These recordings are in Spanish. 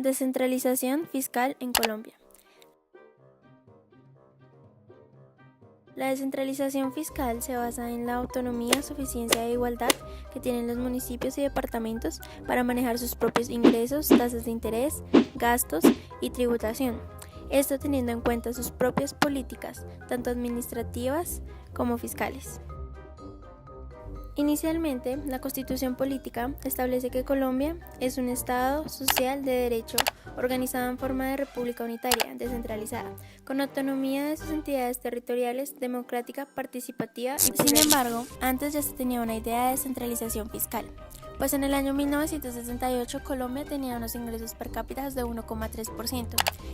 Descentralización fiscal en Colombia. La descentralización fiscal se basa en la autonomía, suficiencia e igualdad que tienen los municipios y departamentos para manejar sus propios ingresos, tasas de interés, gastos y tributación. Esto teniendo en cuenta sus propias políticas, tanto administrativas como fiscales. Inicialmente, la Constitución Política establece que Colombia es un Estado social de derecho organizado en forma de república unitaria, descentralizada, con autonomía de sus entidades territoriales, democrática, participativa y pluralista. Sin embargo, antes ya se tenía una idea de descentralización fiscal, pues en el año 1968 Colombia tenía unos ingresos per cápita de 1,3%,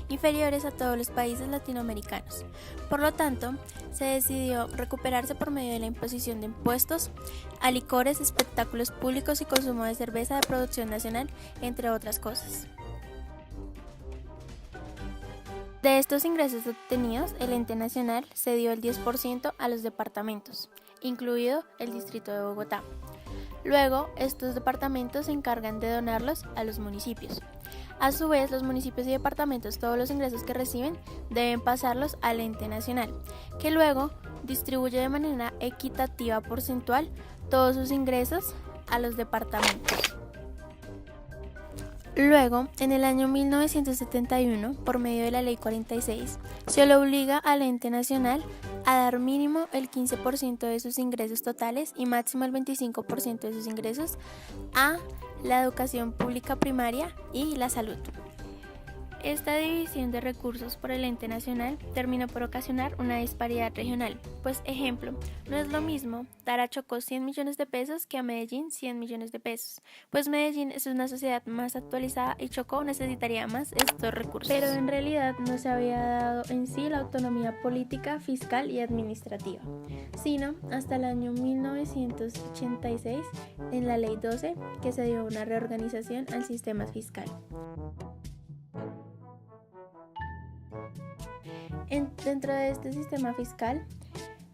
inferiores a todos los países latinoamericanos. Por lo tanto, se decidió recuperarse por medio de la imposición de impuestos a licores, espectáculos públicos y consumo de cerveza de producción nacional, entre otras cosas. De estos ingresos obtenidos, el ente nacional cedió el 10% a los departamentos, incluido el Distrito de Bogotá. Luego, estos departamentos se encargan de donarlos a los municipios. A su vez, los municipios y departamentos, todos los ingresos que reciben, deben pasarlos al ente nacional, que luego distribuye de manera equitativa porcentual todos sus ingresos a los departamentos. Luego, en el año 1971, por medio de la Ley 46, se le obliga al ente nacional a dar mínimo el 15% de sus ingresos totales y máximo el 25% de sus ingresos a la educación pública primaria y la salud. Esta división de recursos por el ente nacional terminó por ocasionar una disparidad regional, pues ejemplo, no es lo mismo dar a Chocó 100 millones de pesos que a Medellín 100 millones de pesos, pues Medellín es una sociedad más actualizada y Chocó necesitaría más estos recursos. Pero en realidad no se había dado en sí la autonomía política, fiscal y administrativa, sino hasta el año 1986 en la Ley 12 que se dio una reorganización al sistema fiscal. Dentro de este sistema fiscal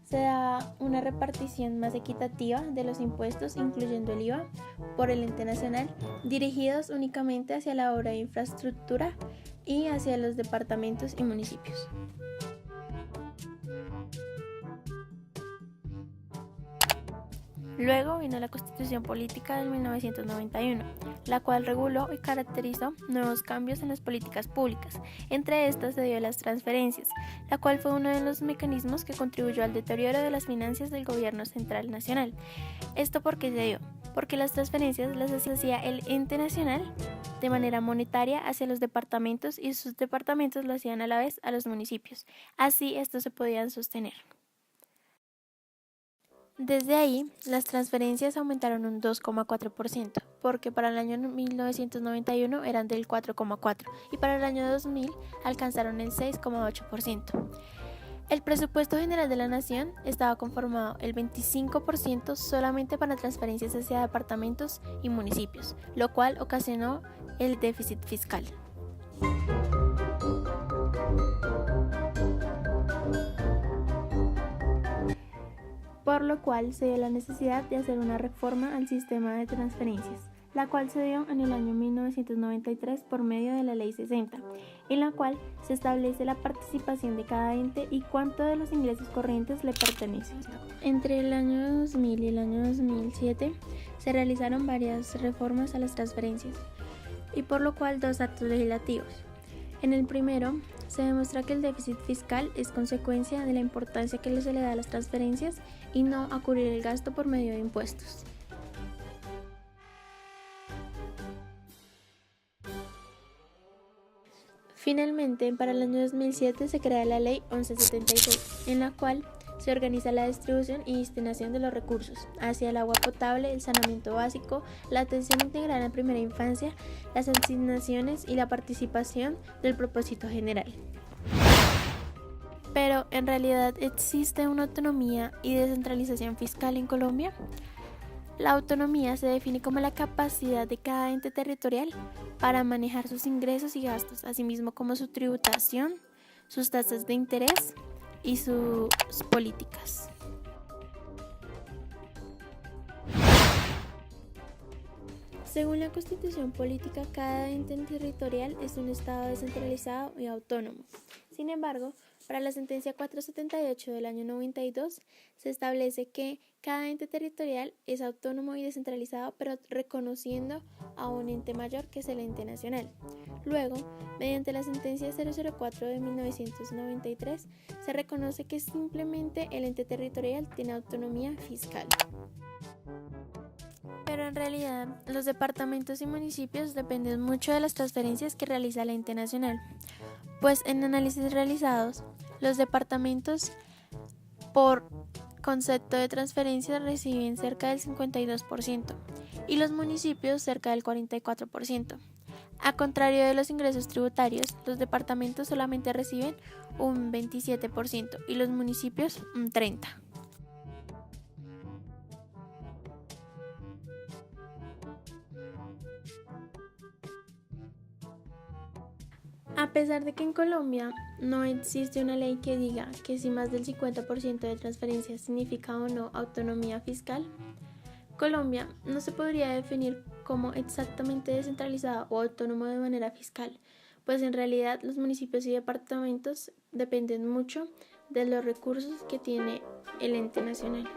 se da una repartición más equitativa de los impuestos, incluyendo el IVA, por el ente nacional, dirigidos únicamente hacia la obra de infraestructura y hacia los departamentos y municipios. Luego vino la Constitución Política de 1991, la cual reguló y caracterizó nuevos cambios en las políticas públicas. Entre estas se dio las transferencias, la cual fue uno de los mecanismos que contribuyó al deterioro de las finanzas del gobierno central nacional. ¿Esto por qué se dio? Porque las transferencias las hacía el ente nacional de manera monetaria hacia los departamentos y sus departamentos lo hacían a la vez a los municipios. Así estos se podían sostener. Desde ahí, las transferencias aumentaron un 2,4%, porque para el año 1991 eran del 4,4% y para el año 2000 alcanzaron el 6,8%. El presupuesto general de la nación estaba conformado el 25% solamente para transferencias hacia departamentos y municipios, lo cual ocasionó el déficit fiscal. Por lo cual se dio la necesidad de hacer una reforma al sistema de transferencias, la cual se dio en el año 1993 por medio de la Ley 60, en la cual se establece la participación de cada ente y cuánto de los ingresos corrientes le pertenece. Entre el año 2000 y el año 2007 se realizaron varias reformas a las transferencias, y por lo cual dos actos legislativos. En el primero, se demuestra que el déficit fiscal es consecuencia de la importancia que se le da a las transferencias y no a cubrir el gasto por medio de impuestos. Finalmente, para el año 2007 se crea la Ley 1176, en la cual se organiza la distribución y destinación de los recursos hacia el agua potable, el saneamiento básico, la atención integral en primera infancia, las asignaciones y la participación del propósito general. Pero, ¿en realidad existe una autonomía y descentralización fiscal en Colombia? La autonomía se define como la capacidad de cada ente territorial para manejar sus ingresos y gastos, asimismo como su tributación, sus tasas de interés y sus políticas. Según la Constitución Política, cada ente territorial es un Estado descentralizado y autónomo. Sin embargo, para la sentencia 478 del año 92, se establece que cada ente territorial es autónomo y descentralizado, pero reconociendo a un ente mayor que es el ente nacional. Luego, mediante la sentencia 004 de 1993, se reconoce que simplemente el ente territorial tiene autonomía fiscal. Pero en realidad, los departamentos y municipios dependen mucho de las transferencias que realiza el ente nacional, pues en análisis realizados, los departamentos por concepto de transferencia reciben cerca del 52% y los municipios cerca del 44%. A contrario de los ingresos tributarios, los departamentos solamente reciben un 27% y los municipios un 30%. A pesar de que en Colombia no existe una ley que diga que si más del 50% de transferencias significa o no autonomía fiscal, Colombia no se podría definir como exactamente descentralizada o autónomo de manera fiscal, pues en realidad los municipios y departamentos dependen mucho de los recursos que tiene el ente nacional.